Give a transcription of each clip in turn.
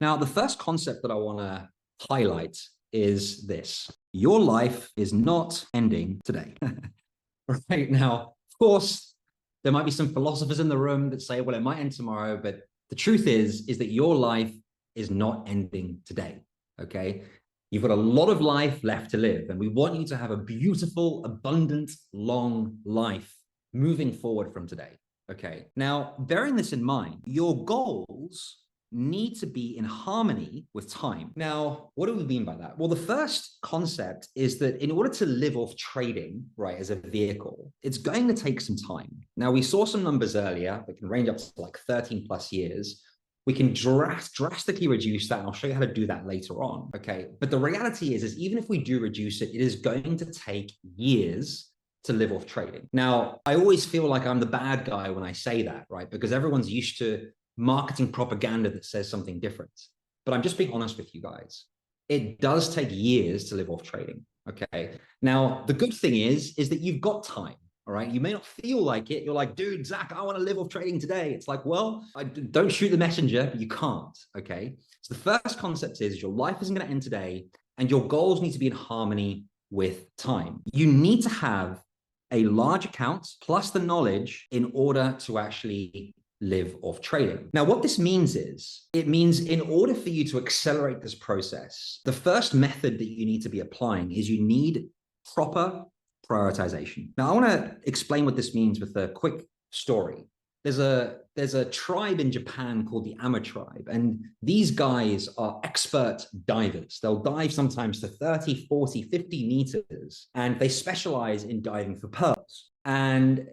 Now, the first concept that I want to highlight is this. Your life is not ending today. Right now, of course, there might be some philosophers in the room that say, well, it might end tomorrow, but the truth is that your life is not ending today, okay? You've got a lot of life left to live, and we want you to have a beautiful, abundant, long life moving forward from today, okay? Now, bearing this in mind, your goals need to be in harmony with time. Now, what do we mean by that? Well, the first concept is that in order to live off trading, right, as a vehicle, it's going to take some time. Now, we saw some numbers earlier that can range up to like 13 plus years. We can drastically reduce that, and I'll show you how to do that later on, okay? But the reality is even if we do reduce it, it is going to take years to live off trading. Now, I always feel like I'm the bad guy when I say that, right? Because everyone's used to marketing propaganda that says something different. But I'm just being honest with you guys. It does take years to live off trading, okay? Now, the good thing is that you've got time, all right? You may not feel like it. You're like, dude, Zach, I want to live off trading today. It's like, well, don't shoot the messenger, but you can't, okay? So the first concept is your life isn't going to end today, and your goals need to be in harmony with time. You need to have a large account plus the knowledge in order to actually live off trading. Now, what this means is, it means in order for you to accelerate this process, the first method that you need to be applying is you need proper prioritization. Now, I want to explain what this means with a quick story. There's a tribe in Japan called the Ama tribe, and these guys are expert divers. They'll dive sometimes to 30, 40, 50 meters, and they specialize in diving for pearls. And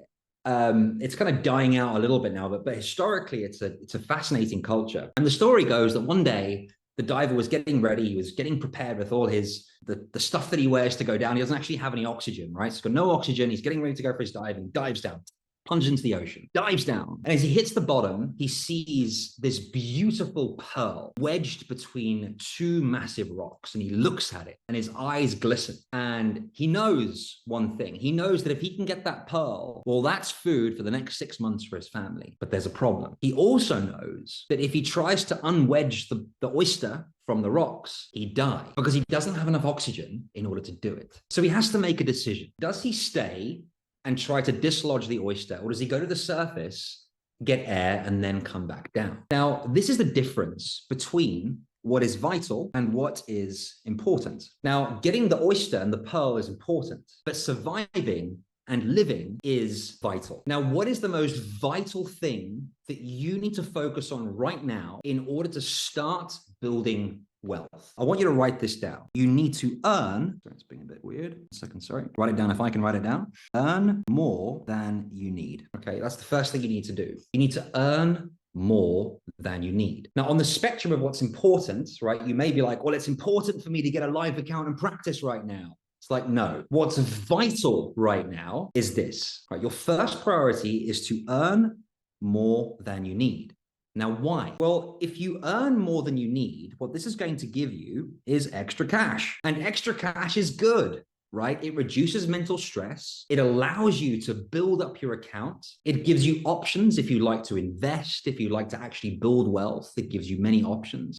it's kind of dying out a little bit now, but historically, it's a fascinating culture. And the story goes that one day, the diver was getting ready. He was getting prepared with all the stuff that he wears to go down. He doesn't actually have any oxygen, right? So he's got no oxygen. He's getting ready to go for his dive, and dives down, plunges into the ocean, dives down. And as he hits the bottom, he sees this beautiful pearl wedged between two massive rocks. And he looks at it and his eyes glisten. And he knows one thing. He knows that if he can get that pearl, well, that's food for the next 6 months for his family. But there's a problem. He also knows that if he tries to unwedge the oyster from the rocks, he dies because he doesn't have enough oxygen in order to do it. So he has to make a decision. Does he stay and try to dislodge the oyster, or does he go to the surface, get air, and then come back down? Now, this is the difference between what is vital and what is important. Now, getting the oyster and the pearl is important, but surviving and living is vital. Now, what is the most vital thing that you need to focus on right now in order to start building wealth? I want you to write this down. You need to earn, sorry, it's being a bit weird. 1 second, sorry. Write it down if I can write it down. Earn more than you need. Okay, that's the first thing you need to do. You need to earn more than you need. Now, on the spectrum of what's important, right, you may be like, well, it's important for me to get a live account and practice right now. It's like, no, what's vital right now is this, right? Your first priority is to earn more than you need. Now, why? Well, if you earn more than you need, what this is going to give you is extra cash. And extra cash is good, right? It reduces mental stress. It allows you to build up your account. It gives you options if you like to invest, if you like to actually build wealth. It gives you many options.